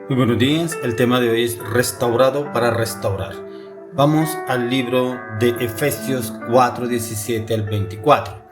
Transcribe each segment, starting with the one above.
Muy buenos días, el tema de hoy es restaurado para restaurar. Vamos al libro de Efesios 4, 17 al 24.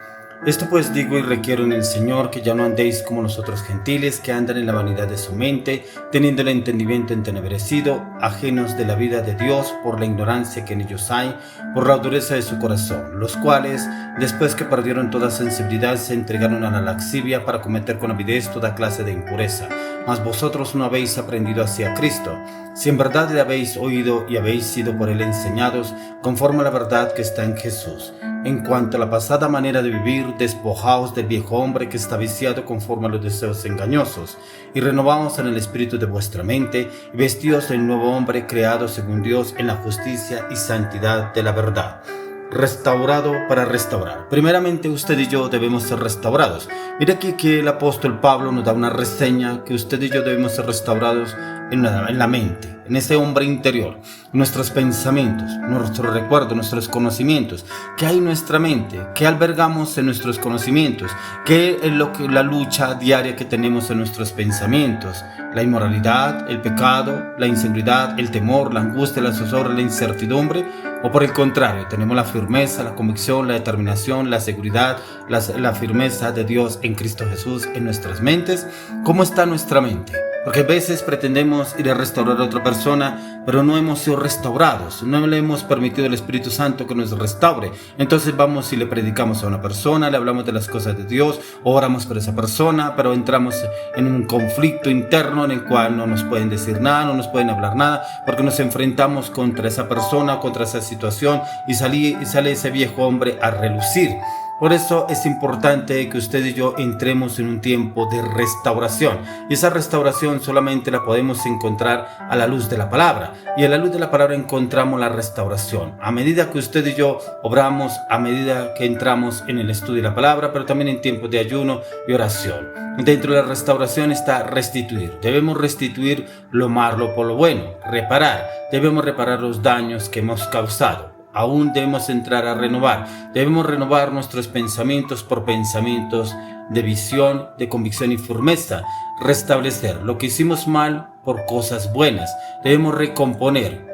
Esto pues digo y requiero en el Señor que ya no andéis como los otros gentiles que andan en la vanidad de su mente, teniendo el entendimiento entenebrecido, ajenos de la vida de Dios por la ignorancia que en ellos hay, por la dureza de su corazón, los cuales, después que perdieron toda sensibilidad, se entregaron a la laxivia para cometer con avidez toda clase de impureza. Mas vosotros no habéis aprendido hacia Cristo, si en verdad le habéis oído y habéis sido por él enseñados, conforme a la verdad que está en Jesús. En cuanto a la pasada manera de vivir, despojaos del viejo hombre que está viciado conforme a los deseos engañosos, y renovaos en el espíritu de vuestra mente, y vestíos del nuevo hombre creado según Dios en la justicia y santidad de la verdad. Restaurado para restaurar. Primeramente usted y yo debemos ser restaurados. Mire aquí que el apóstol Pablo nos da una reseña que usted y yo debemos ser restaurados en la mente, en ese hombre interior, nuestros pensamientos, nuestros recuerdos, nuestros conocimientos. ¿Qué hay en nuestra mente? ¿Qué albergamos en nuestros conocimientos? ¿Qué es la lucha diaria que tenemos en nuestros pensamientos? La inmoralidad, el pecado, la inseguridad, el temor, la angustia, la zozobra, la incertidumbre. O por el contrario, tenemos la firmeza, la convicción, la determinación, la seguridad, la firmeza de Dios en Cristo Jesús en nuestras mentes. ¿Cómo está nuestra mente? Porque a veces pretendemos ir a restaurar a otra persona, pero no hemos sido restaurados, no le hemos permitido al Espíritu Santo que nos restaure. Entonces vamos y le predicamos a una persona, le hablamos de las cosas de Dios, oramos por esa persona, pero entramos en un conflicto interno en el cual no nos pueden decir nada, no nos pueden hablar nada, porque nos enfrentamos contra esa persona, contra esa situación, y sale ese viejo hombre a relucir. Por eso es importante que usted y yo entremos en un tiempo de restauración. Y esa restauración solamente la podemos encontrar a la luz de la palabra. Y a la luz de la palabra encontramos la restauración. A medida que usted y yo obramos, a medida que entramos en el estudio de la palabra, pero también en tiempos de ayuno y oración. Dentro de la restauración está restituir. Debemos restituir lo malo por lo bueno. Reparar. Debemos reparar los daños que hemos causado. Aún debemos entrar a renovar. Debemos renovar nuestros pensamientos por pensamientos de visión, de convicción y firmeza. Restablecer lo que hicimos mal por cosas buenas. Debemos recomponer.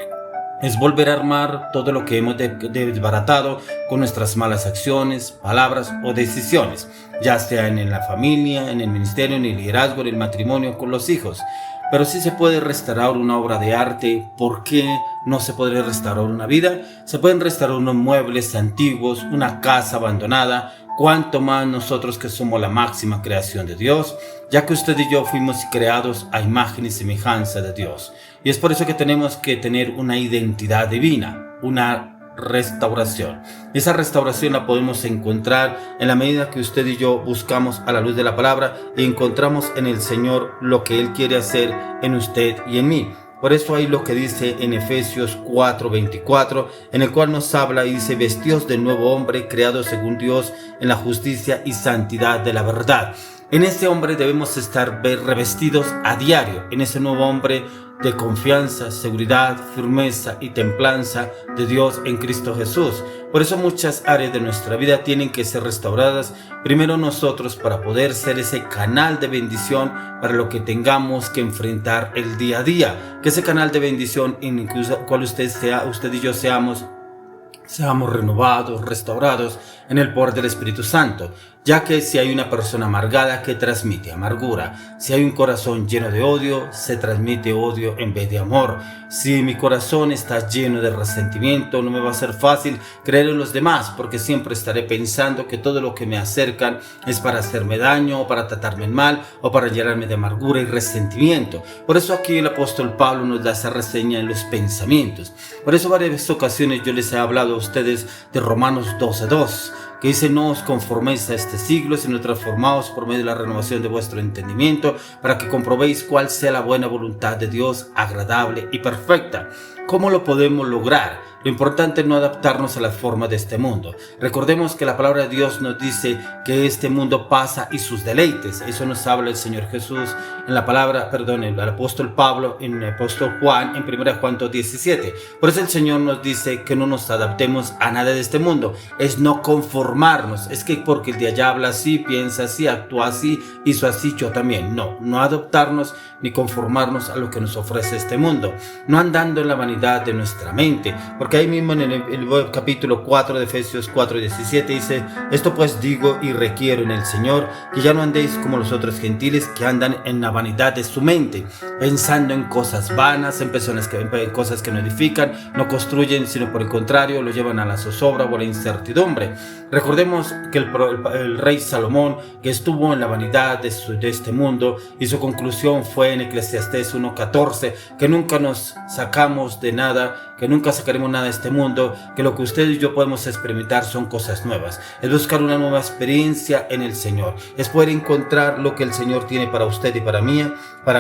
Es volver a armar todo lo que hemos desbaratado con nuestras malas acciones, palabras o decisiones, ya sea en la familia, en el ministerio, en el liderazgo, en el matrimonio, con los hijos. Pero sí se puede restaurar una obra de arte. ¿Por qué no se podría restaurar una vida? Se pueden restaurar unos muebles antiguos, una casa abandonada. Cuanto más nosotros que somos la máxima creación de Dios, ya que usted y yo fuimos creados a imagen y semejanza de Dios. Y es por eso que tenemos que tener una identidad divina, una restauración. Esa restauración la podemos encontrar en la medida que usted y yo buscamos a la luz de la palabra y encontramos en el Señor lo que Él quiere hacer en usted y en mí. Por eso hay lo que dice en Efesios 4:24, en el cual nos habla y dice: vestíos del nuevo hombre creado según Dios en la justicia y santidad de la verdad. En ese hombre debemos estar revestidos a diario, en ese nuevo hombre de confianza, seguridad, firmeza y templanza de Dios en Cristo Jesús. Por eso muchas áreas de nuestra vida tienen que ser restauradas. Primero nosotros, para poder ser ese canal de bendición para lo que tengamos que enfrentar el día a día. Que ese canal de bendición en el cual usted y yo seamos renovados, restaurados en el poder del Espíritu Santo, ya que si hay una persona amargada que transmite amargura, si hay un corazón lleno de odio, se transmite odio en vez de amor. Si mi corazón está lleno de resentimiento, no me va a ser fácil creer en los demás, porque siempre estaré pensando que todo lo que me acercan es para hacerme daño, o para tratarme mal, o para llenarme de amargura y resentimiento. Por eso aquí el apóstol Pablo nos da esa reseña en los pensamientos. Por eso varias ocasiones yo les he hablado a ustedes de Romanos 12:2, que dice: no os conforméis a este siglo, sino transformaos por medio de la renovación de vuestro entendimiento, para que comprobéis cuál sea la buena voluntad de Dios, agradable y perfecta. ¿Cómo lo podemos lograr? Lo importante es no adaptarnos a las formas de este mundo. Recordemos que la palabra de Dios nos dice que este mundo pasa y sus deleites. Eso nos habla el Señor Jesús en la palabra, el apóstol Pablo, en el apóstol Juan, en 1 Juan 2:17. Por eso el Señor nos dice que no nos adaptemos a nada de este mundo. Es no conformarnos. Es que porque el de allá habla así, piensa así, actúa así, hizo así, yo también. No adaptarnos ni conformarnos a lo que nos ofrece este mundo. No andando en la vanidad de nuestra mente. Porque ahí mismo en el capítulo 4 de Efesios 4:17 dice: esto pues digo y requiero en el Señor, que ya no andéis como los otros gentiles que andan en la vanidad de su mente, pensando en cosas vanas, en cosas que no edifican, no construyen, sino por el contrario, lo llevan a la zozobra o a la incertidumbre. Recordemos que el rey Salomón, que estuvo en la vanidad de este mundo, y su conclusión fue en Eclesiastés 1:14, que nunca nos sacamos de nada, que nunca sacaremos nada de este mundo, que lo que usted y yo podemos experimentar son cosas nuevas. Es buscar una nueva experiencia en el Señor, es poder encontrar lo que el Señor tiene para usted y para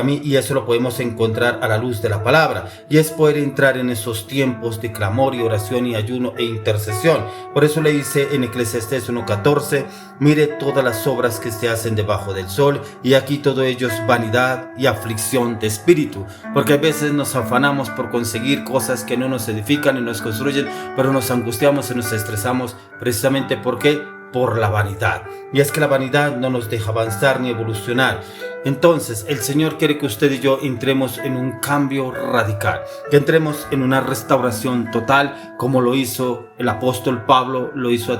mí, y eso lo podemos encontrar a la luz de la palabra, y es poder entrar en esos tiempos de clamor y oración y ayuno e intercesión. Por eso le dice en Eclesiastés 1:14: mire todas las obras que se hacen debajo del sol, y aquí todo ello es vanidad y aflicción de espíritu. Porque a veces nos afanamos por conseguir cosas que no nos edifican y nos construyen, pero nos angustiamos y nos estresamos precisamente por la vanidad. Y es que la vanidad no nos deja avanzar ni evolucionar. Entonces el Señor quiere que usted y yo entremos en un cambio radical, que entremos en una restauración total, como lo hizo el apóstol Pablo, lo hizo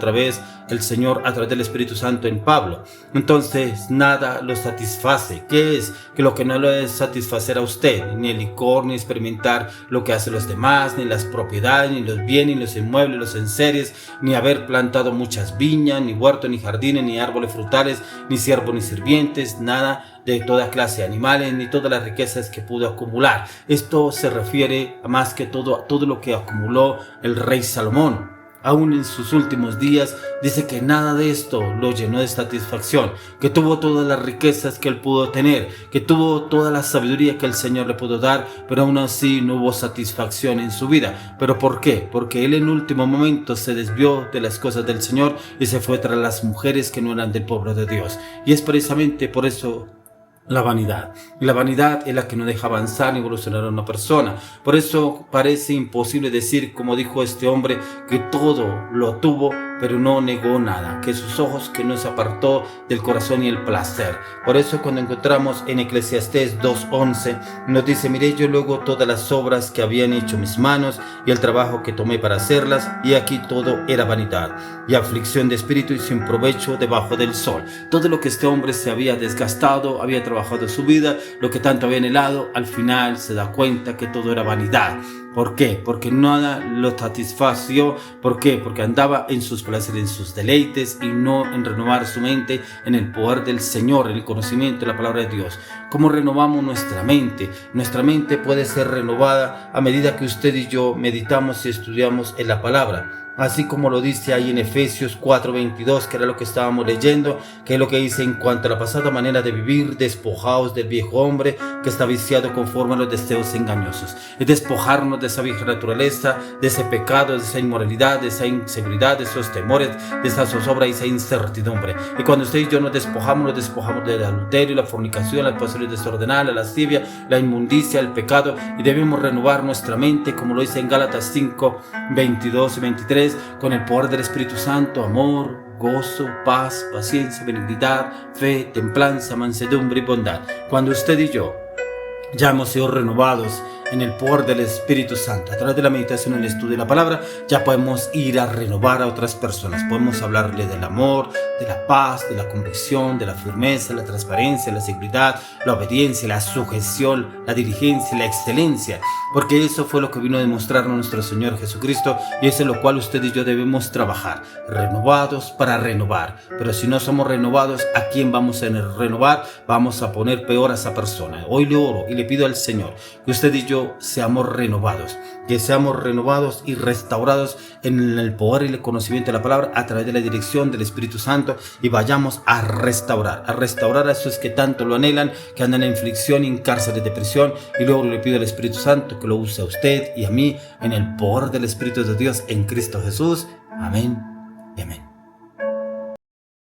el Señor a través del Espíritu Santo en Pablo. Entonces nada lo satisface. ¿Qué es? Que lo que no lo es satisfacer a usted, ni el licor, ni experimentar lo que hacen los demás, ni las propiedades, ni los bienes, ni los inmuebles, los enseres, ni haber plantado muchas viñas, ni huertos, ni jardines, ni árboles frutales, ni siervos, ni sirvientes, nada de toda clase de animales, ni todas las riquezas que pudo acumular. Esto se refiere a más que todo a todo lo que acumuló el rey Salomón. Aún en sus últimos días dice que nada de esto lo llenó de satisfacción, que tuvo todas las riquezas que él pudo tener, que tuvo toda la sabiduría que el Señor le pudo dar, pero aún así no hubo satisfacción en su vida. ¿Pero por qué? Porque él en último momento se desvió de las cosas del Señor y se fue tras las mujeres que no eran del pueblo de Dios. Y es precisamente por eso la vanidad. Y la vanidad es la que no deja avanzar ni evolucionar a una persona. Por eso parece imposible decir, como dijo este hombre, que todo lo tuvo, pero no negó nada, que sus ojos que no se apartó del corazón y el placer. Por eso cuando encontramos en Eclesiastés 2:11, nos dice: miré yo luego todas las obras que habían hecho mis manos y el trabajo que tomé para hacerlas, y aquí todo era vanidad y aflicción de espíritu y sin provecho debajo del sol. Todo lo que este hombre se había desgastado, había trabajado su vida, lo que tanto había anhelado, al final se da cuenta que todo era vanidad. ¿Por qué? Porque nada lo satisfació. ¿Por qué? Porque andaba en sus placeres, en sus deleites, y no en renovar su mente en el poder del Señor, en el conocimiento de la palabra de Dios. ¿Cómo renovamos nuestra mente? Nuestra mente puede ser renovada a medida que usted y yo meditamos y estudiamos en la palabra. Así como lo dice ahí en Efesios 4:22, que era lo que estábamos leyendo, que es lo que dice: en cuanto a la pasada manera de vivir, despojaos del viejo hombre que está viciado conforme a los deseos engañosos. Es despojarnos de esa vieja naturaleza, de ese pecado, de esa inmoralidad, de esa inseguridad, de esos temores, de esa zozobra y esa incertidumbre. Y cuando usted y yo nos despojamos del adulterio, la fornicación, las pasiones desordenadas, la lascivia, la inmundicia, el pecado, y debemos renovar nuestra mente, como lo dice en Gálatas 5:22 y 23, con el poder del Espíritu Santo: amor, gozo, paz, paciencia, benignidad, fe, templanza, mansedumbre y bondad. Cuando usted y yo ya hemos sido renovados en el poder del Espíritu Santo, a través de la meditación y el estudio de la palabra, ya podemos ir a renovar a otras personas. Podemos hablarle del amor, de la paz, de la convicción, de la firmeza, la transparencia, la seguridad, la obediencia, la sujeción, la diligencia, la excelencia, porque eso fue lo que vino a demostrarnos nuestro Señor Jesucristo, y es en lo cual usted y yo debemos trabajar, renovados para renovar. Pero si no somos renovados, ¿a quién vamos a renovar? Vamos a poner peor a esa persona. Hoy le oro y le pido al Señor que usted y yo seamos renovados, que seamos renovados y restaurados en el poder y el conocimiento de la palabra a través de la dirección del Espíritu Santo, Santo y vayamos a restaurar a esos que tanto lo anhelan, que andan en aflicción y en cárceles de prisión. Y luego le pido al Espíritu Santo que lo use a usted y a mí en el poder del Espíritu de Dios en Cristo Jesús. Amén y amén.